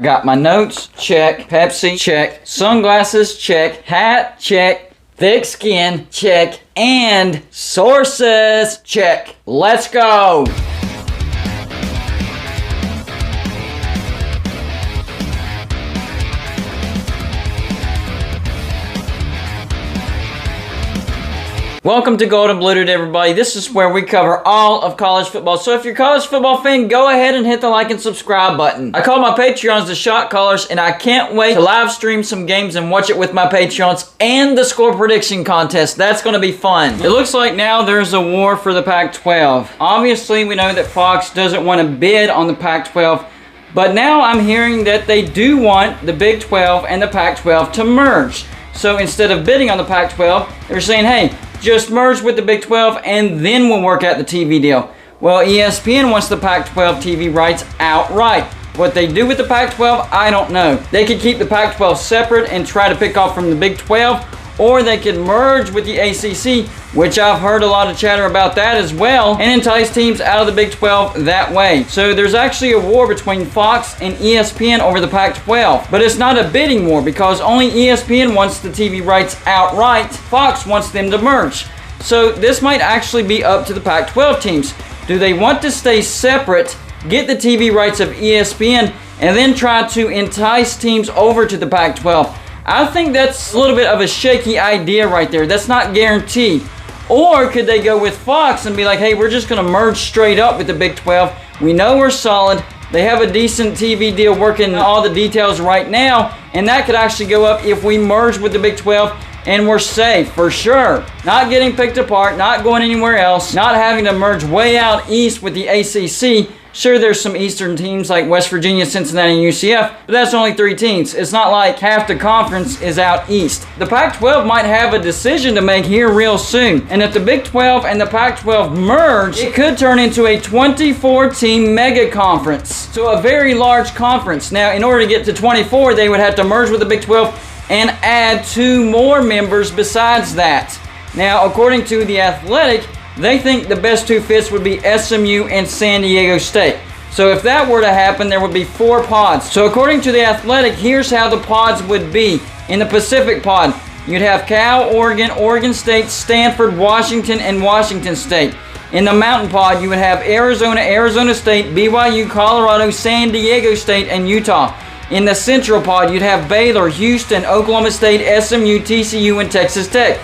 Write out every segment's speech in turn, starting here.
Got my notes, check. Pepsi, check. Sunglasses, check. Hat, check. Thick skin, check. And sources, check. Let's go. Welcome to Golden Blued, everybody. This is where we cover all of college football. So if you're a college football fan, go ahead and hit the like and subscribe button. I call my Patreons the shot callers, and I can't wait to live stream some games and watch it with my Patreons and the score prediction contest. That's going to be fun. It looks like now there's a war for the Pac-12. Obviously, we know that Fox doesn't want to bid on the Pac-12, but now I'm hearing that they do want the Big 12 and the Pac-12 to merge. So instead of bidding on the Pac-12, they're saying, hey, just merge with the Big 12 and then we'll work out the TV deal. Well, ESPN wants the Pac-12 TV rights outright. What they do with the Pac-12, I don't know. They could keep the Pac-12 separate and try to pick off from the Big 12, or they could merge with the ACC, which I've heard a lot of chatter about that as well, and entice teams out of the Big 12 that way. So there's actually a war between Fox and ESPN over the Pac-12. But it's not a bidding war because only ESPN wants the TV rights outright. Fox wants them to merge. So this might actually be up to the Pac-12 teams. Do they want to stay separate, get the TV rights of ESPN, and then try to entice teams over to the Pac-12? I think that's a little bit of a shaky idea right there. That's not guaranteed. Or could they go with Fox and be like, hey, we're just going to merge straight up with the Big 12. We know we're solid. They have a decent TV deal working all the details right now. And that could actually go up if we merge with the Big 12 and we're safe for sure. Not getting picked apart, not going anywhere else, not having to merge way out east with the ACC. Sure, there's some Eastern teams like West Virginia, Cincinnati, and UCF, but that's only 3 teams. It's not like half the conference is out east. The Pac-12 might have a decision to make here real soon, and if the Big 12 and the Pac-12 merge, it could turn into a 24-team mega conference. So a very large conference. Now, in order to get to 24, they would have to merge with the Big 12 and add 2 more members besides that. Now, according to The Athletic, they think the best 2 fits would be SMU and San Diego State. So if that were to happen, there would be 4 pods. So according to The Athletic, here's how the pods would be. In the Pacific pod, you'd have Cal, Oregon, Oregon State, Stanford, Washington, and Washington State. In the Mountain pod, you would have Arizona, Arizona State, BYU, Colorado, San Diego State, and Utah. In the Central pod, you'd have Baylor, Houston, Oklahoma State, SMU, TCU, and Texas Tech.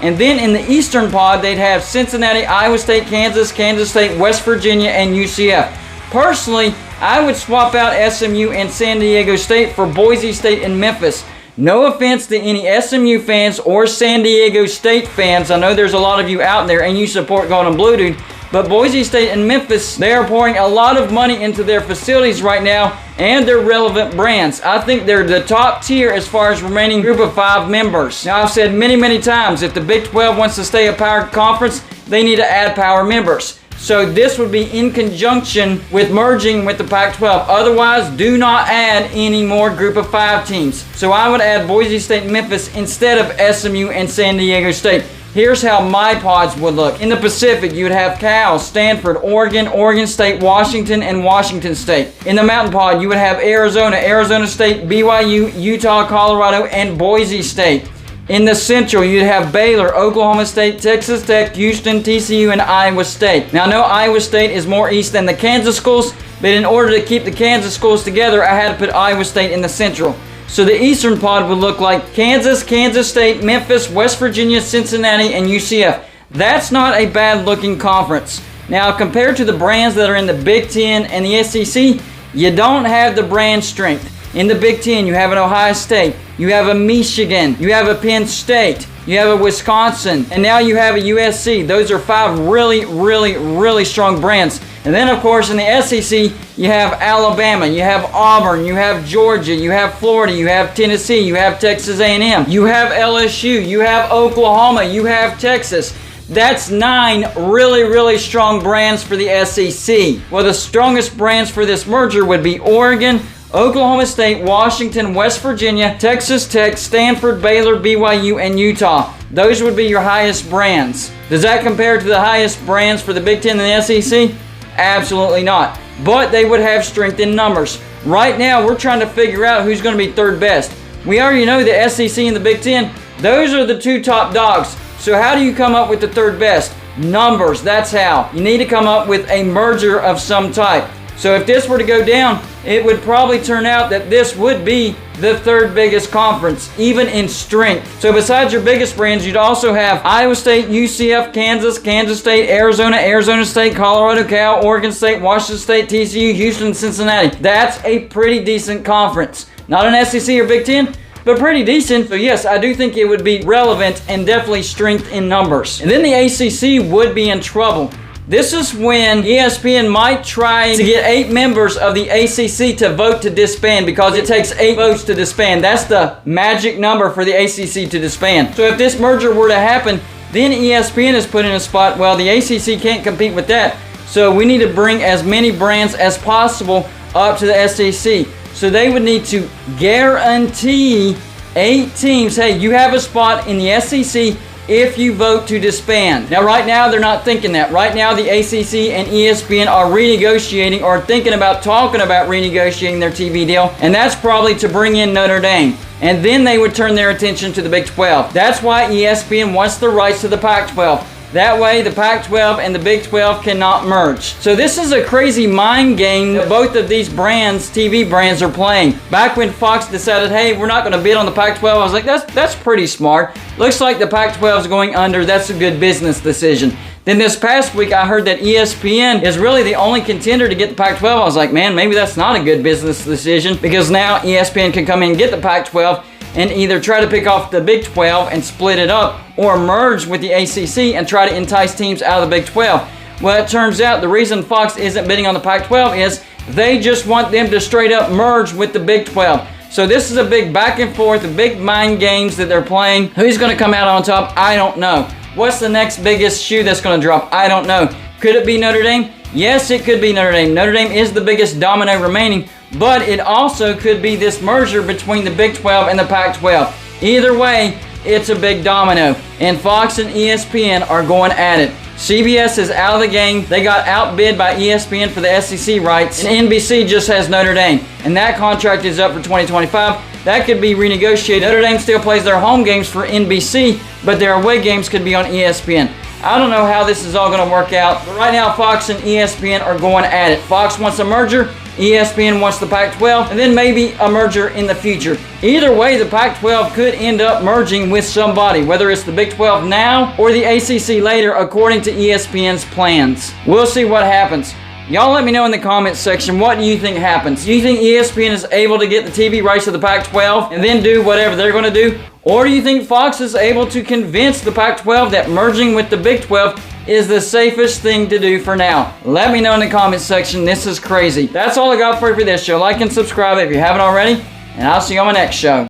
And then in the Eastern pod, they'd have Cincinnati, Iowa State, Kansas, Kansas State, West Virginia, and UCF. Personally, I would swap out SMU and San Diego State for Boise State and Memphis. No offense to any SMU fans or San Diego State fans. I know there's a lot of you out there and you support Golden Blue Dude. But Boise State and Memphis, they are pouring a lot of money into their facilities right now and their relevant brands. I think they're the top tier as far as remaining group of 5 members. Now, I've said many, many times, if the Big 12 wants to stay a power conference, they need to add power members. So this would be in conjunction with merging with the Pac-12. Otherwise, do not add any more group of 5 teams. So I would add Boise State and Memphis instead of SMU and San Diego State. Here's how my pods would look. In the Pacific, you'd have Cal, Stanford, Oregon, Oregon State, Washington, and Washington State. In the Mountain pod, you would have Arizona, Arizona State, BYU, Utah, Colorado, and Boise State. In the Central, you'd have Baylor, Oklahoma State, Texas Tech, Houston, TCU, and Iowa State. Now, I know Iowa State is more east than the Kansas schools, but in order to keep the Kansas schools together, I had to put Iowa State in the Central. So the Eastern pod would look like Kansas, Kansas State, Memphis, West Virginia, Cincinnati, and UCF. That's not a bad looking conference. Now, compared to the brands that are in the Big Ten and the SEC, you don't have the brand strength. In the Big Ten, you have an Ohio State, you have a Michigan, you have a Penn State, you have a Wisconsin, and now you have a USC. Those are 5 really strong brands. And then, of course, in the SEC, you have Alabama, you have Auburn, you have Georgia, you have Florida, you have Tennessee, you have Texas A&M, you have LSU, you have Oklahoma, you have Texas. That's 9 really strong brands for the SEC. Well, the strongest brands for this merger would be Oregon, Oklahoma State, Washington, West Virginia, Texas Tech, Stanford, Baylor, BYU, and Utah. Those would be your highest brands. Does that compare to the highest brands for the Big Ten and the SEC? Absolutely not. But they would have strength in numbers. right now we're trying to figure out who's going to be third best. We already know the SEC and the Big Ten. Those are the two top dogs. So how do you come up with the third best? Numbers, that's how. You need to come up with a merger of some type. So if this were to go down, it would probably turn out that this would be the third biggest conference, even in strength. So besides your biggest brands, you'd also have Iowa State, UCF, Kansas, Kansas State, Arizona, Arizona State, Colorado, Cal, Oregon State, Washington State, TCU, Houston, Cincinnati. That's a pretty decent conference. Not an SEC or Big Ten, but pretty decent. So yes, I do think it would be relevant and definitely strength in numbers. And then the ACC would be in trouble. This is when ESPN might try to get 8 members of the ACC to vote to disband, because it takes 8 votes to disband. That's the magic number for the ACC to disband. So if this merger were to happen, then ESPN is put in a spot, well, the ACC can't compete with that. So we need to bring as many brands as possible up to the SEC. So they would need to guarantee 8 teams, hey, you have a spot in the SEC if you vote to disband. Now, right now, they're not thinking that. Right now, the ACC and ESPN are renegotiating or thinking about talking about renegotiating their TV deal, and that's probably to bring in Notre Dame. And then they would turn their attention to the Big 12. That's why ESPN wants the rights to the Pac-12. That way, the Pac-12 and the Big 12 cannot merge. So this is a crazy mind game that both of these brands, TV brands, are playing. Back when Fox decided, hey, we're not going to bid on the Pac-12, I was like, that's pretty smart. Looks like the Pac-12 is going under. That's a good business decision. Then this past week, I heard that ESPN is really the only contender to get the Pac-12. I was like, man, maybe that's not a good business decision, because now ESPN can come in and get the Pac-12 and either try to pick off the Big 12 and split it up, or merge with the ACC and try to entice teams out of the Big 12. Well, it turns out the reason Fox isn't bidding on the Pac-12 is they just want them to straight up merge with the Big 12. So this is a big back and forth, a big mind games that they're playing. Who's going to come out on top? I don't know. What's the next biggest shoe that's going to drop? I don't know. Could it be Notre Dame? Yes, it could be Notre Dame. Notre Dame is the biggest domino remaining, but it also could be this merger between the Big 12 and the Pac-12. Either way, it's a big domino, and Fox and ESPN are going at it. CBS is out of the game. They got outbid by ESPN for the SEC rights, and NBC just has Notre Dame, and that contract is up for 2025. That could be renegotiated. Notre Dame still plays their home games for NBC, but their away games could be on ESPN. I don't know how this is all going to work out, but right now Fox and ESPN are going at it. Fox wants a merger, ESPN wants the Pac-12, and then maybe a merger in the future. Either way, the Pac-12 could end up merging with somebody, whether it's the Big 12 now or the ACC later, according to ESPN's plans. We'll see what happens. Y'all let me know in the comments section, what do you think happens? Do you think ESPN is able to get the TV rights to the Pac-12 and then do whatever they're going to do? Or do you think Fox is able to convince the Pac-12 that merging with the Big 12 is the safest thing to do for now? Let me know in the comments section. This is crazy. That's all I got for you for this show. Like and subscribe if you haven't already, and I'll see you on my next show.